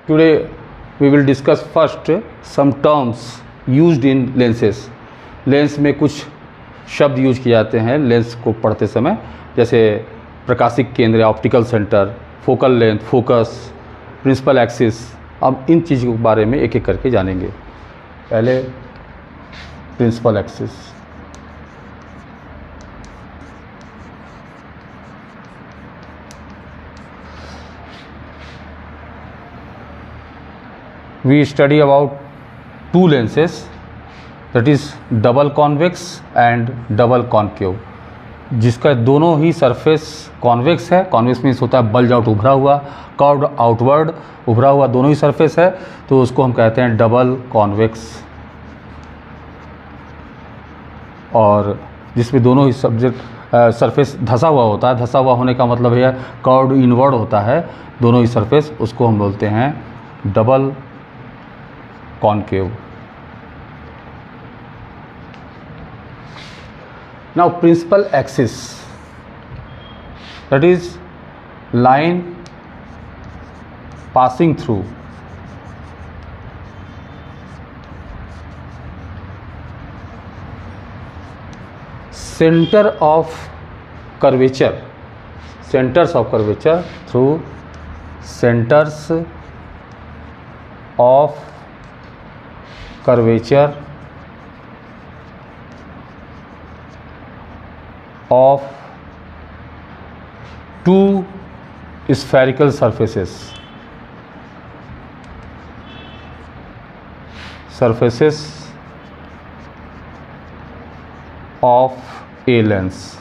Today we will discuss first some terms used in lenses. Lens में कुछ शब्द use किए जाते हैं लेंस को पढ़ते समय, जैसे प्रकाशिक केंद्र, optical centre, focal length, focus, principal axis. अब इन चीज़ों के बारे में एक एक करके जानेंगे। पहले principal axis. We study about two lenses, that is double convex and double concave, जिसका दोनों ही सरफेस कॉन्वेक्स है। कॉन्वेक्स मीन्स होता है बल्ज आउट, उभरा हुआ, कर्व्ड आउटवर्ड, उभरा हुआ, दोनों ही सरफेस है, तो उसको हम कहते हैं डबल कॉन्वेक्स। और जिसमें दोनों ही सब्जेक्ट सरफेस धंसा हुआ होता है। धंसा हुआ होने का मतलब है कर्व्ड इनवर्ड होता है दोनों ही सरफेस, उसको हम बोलते हैं double concave. Now principal axis, that is line passing through center of curvature, centers of curvature through centers of curvature of two spherical surfaces of a lens।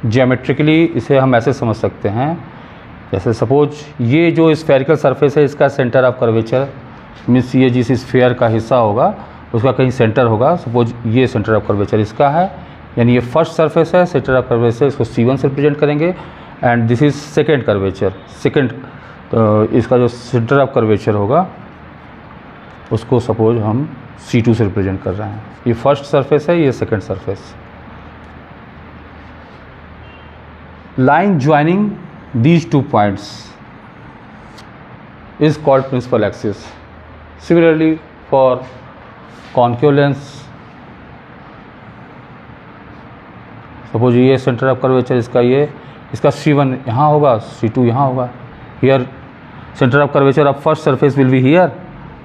Geometrically इसे हम ऐसे समझ सकते हैं, जैसे सपोज ये जो स्फेरिकल सरफेस है, इसका सेंटर ऑफ कर्वेचर मीन्स ये जिस स्फीयर का हिस्सा होगा उसका कहीं सेंटर होगा। सपोज ये सेंटर ऑफ कर्वेचर इसका है, यानी ये फर्स्ट सरफेस है, सेंटर ऑफ कर्वेचर, इसको C1 से रिप्रेजेंट करेंगे। And this is second curvature, second, तो इसका जो सेंटर ऑफ कर्वेचर होगा उसको सपोज हम C2 से रिप्रेजेंट कर रहे हैं। ये फर्स्ट सरफेस है, ये second surface. Line joining these two points is called principal axis. Similarly for concave lens, suppose ये center of curvature इसका C1 यहाँ होगा, C2 यहाँ होगा। Here center of curvature of first surface will be here,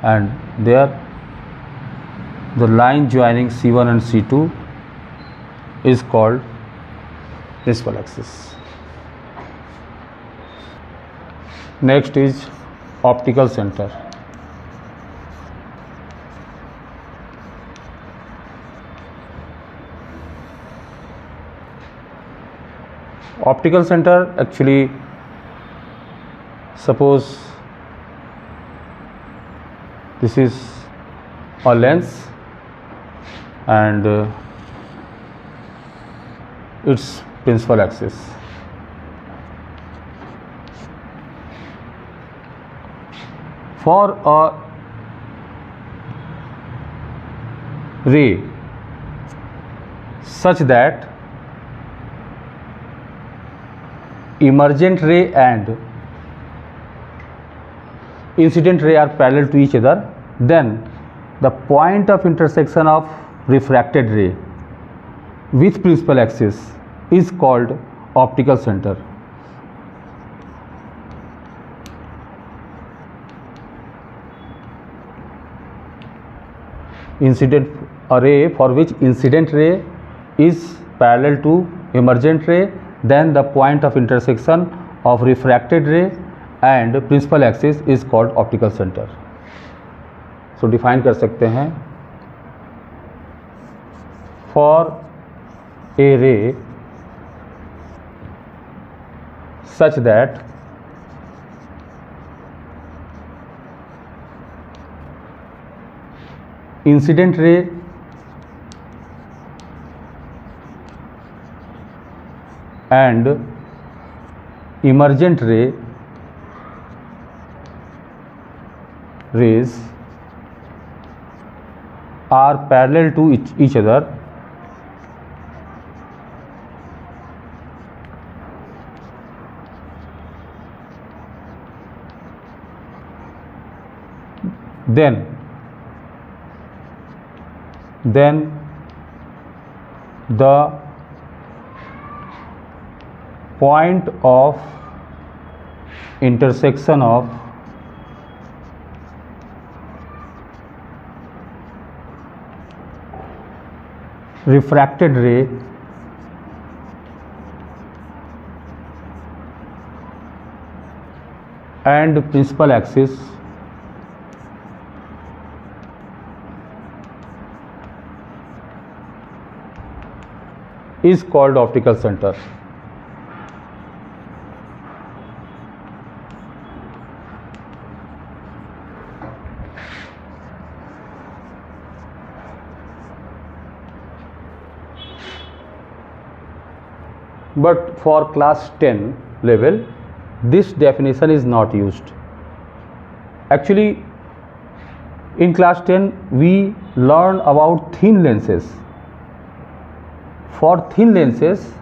and there the line joining C1 and C2 is called principal axis. Next is optical center. Optical center actually, suppose this is a lens and its principal axis. For a ray such that emergent ray and incident ray are parallel to each other, then the point of intersection of refracted ray with principal axis is called optical center. Incident array for which incident ray is parallel to emergent ray, then the point of intersection of refracted ray and principal axis is called optical center. So define कर सकते हैं, for a ray such that incident ray and emergent rays are parallel to each other, then the point of intersection of refracted ray and principal axis is called optical center. But for class 10 level, this definition is not used. Actually, in class 10 we learn about thin lenses. For thin lenses,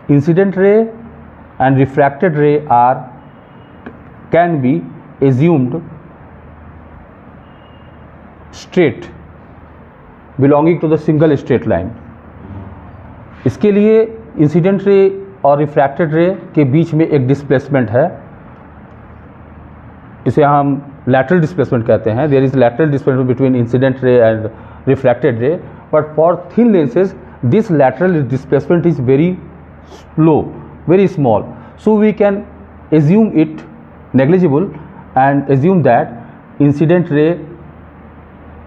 incident ray and refracted ray can be assumed straight, belonging to the single straight line. इसके लिए incident ray और refracted रे के बीच में एक displacement है, इसे हम लैटरल डिस्प्लेसमेंट कहते हैं. There is lateral displacement between incident ray and refracted ray, but for thin lenses this lateral displacement is very slow, very small, so we can assume it negligible and assume that incident ray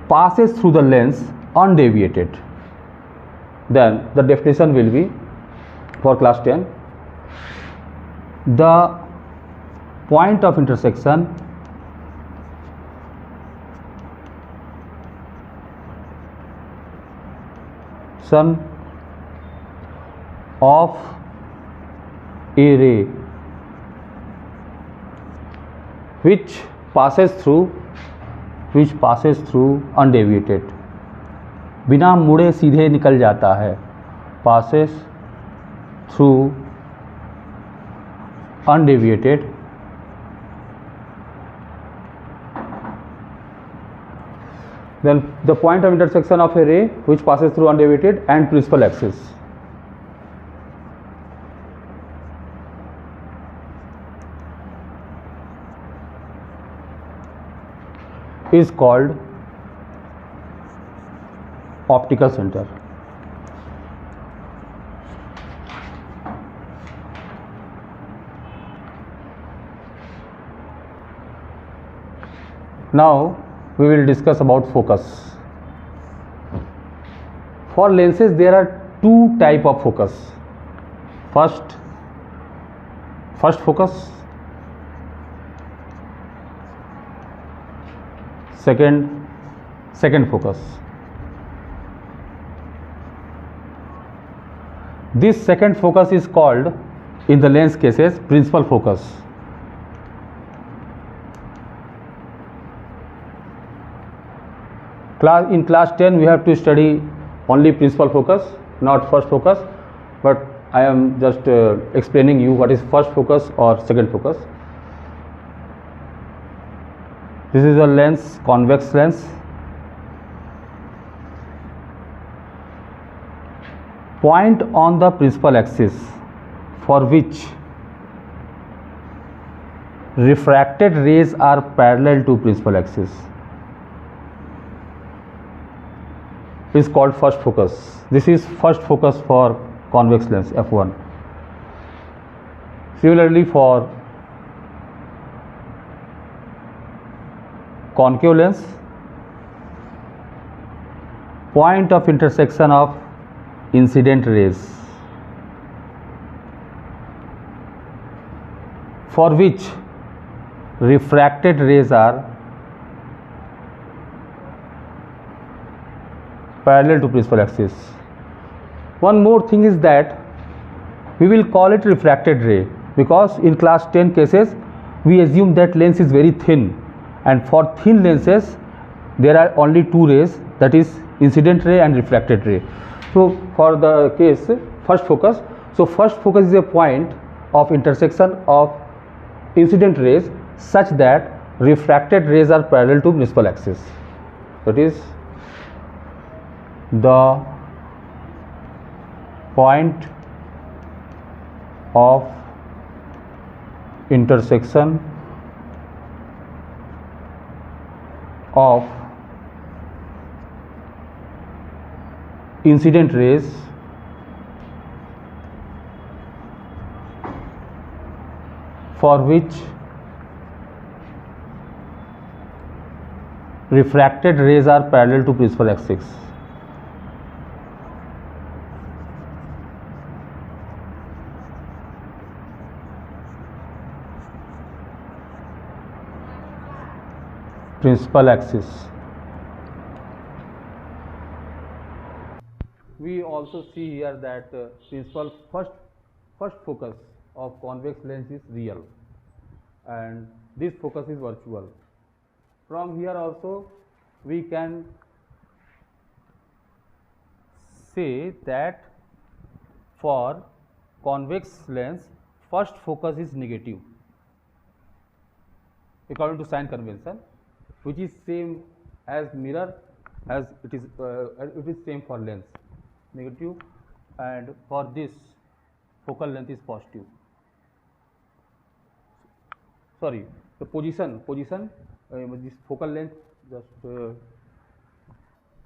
passes through the lens undeviated. Then the definition will be for class 10, the point of intersection of a ray which passes through undeviated, बिना मुड़े सीधे निकल जाता है, passes through undeviated, then the point of intersection of a ray which passes through undeviated and principal axis is called optical center. Now we will discuss about focus. For lenses there are two type of focus. First focus, second focus. This second focus is called in the lens cases principal focus. In class 10 we have to study only principal focus, not first focus, but I am just explaining you what is first focus or second focus. This is a lens, convex lens. Point on the principal axis for which refracted rays are parallel to principal axis is called first focus. This is first focus for convex lens f1. Similarly for concave lens, point of intersection of incident rays for which refracted rays are parallel to principal axis. One more thing is that we will call it refracted ray because in class 10 cases we assume that lens is very thin, and for thin lenses there are only two rays, that is incident ray and refracted ray. So for the case first focus, so first focus is a point of intersection of incident rays such that refracted rays are parallel to principal axis. That is, the point of intersection of incident rays for which refracted rays are parallel to principal axis. Principal axis. We also see here that principal first focus of convex lens is real, and this focus is virtual. From here also we can say that for convex lens first focus is negative according to sign convention, which is same as mirror, as it is same for lens, negative, and for this focal length is positive. Sorry, the position this focal length just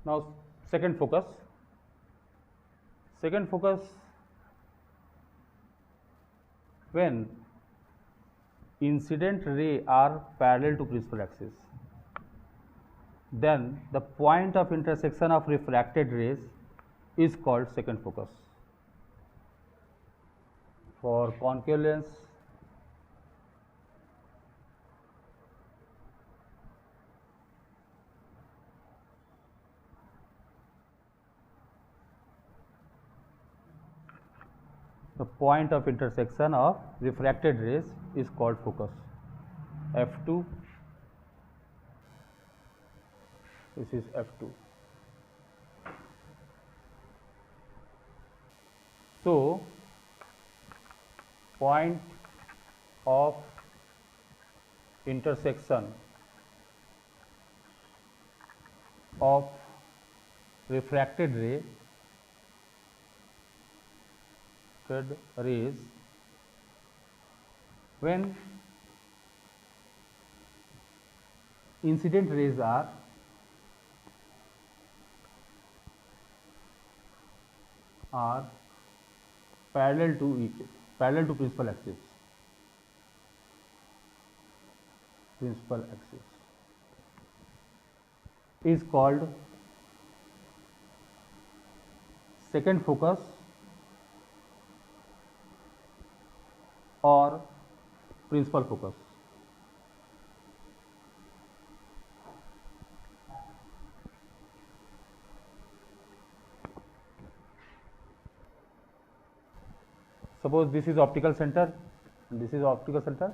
now second focus when incident ray are parallel to principal axis, then the point of intersection of refracted rays is called second focus. For concave lens, the point of intersection of refracted rays is called focus. F2, this is F2. So, point of intersection of refracted rays when incident rays are parallel to principal axis. Principal axis is called second focus or principal focus. Suppose this is optical center, this is optical center,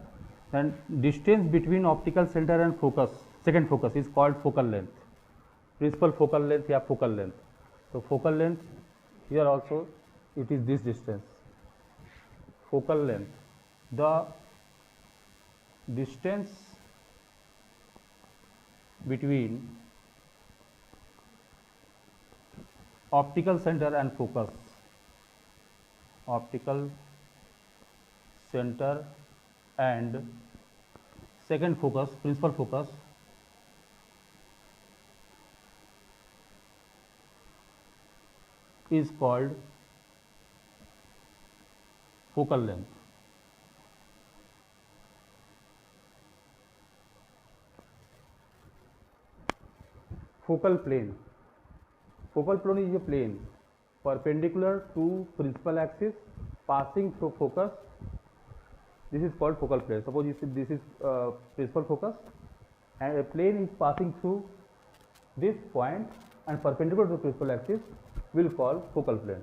then distance between optical center and focus, second focus, is called focal length. Principal focal length या focal length. So focal length here also it is this distance. Focal length, the distance between optical center and focus, optical center and second focus, principal focus, is called focal length. Focal plane. Focal plane is a plane perpendicular to principal axis passing through focus. This is called focal plane. Suppose you see this is principal focus and a plane is passing through this point and perpendicular to principal axis, will call focal plane.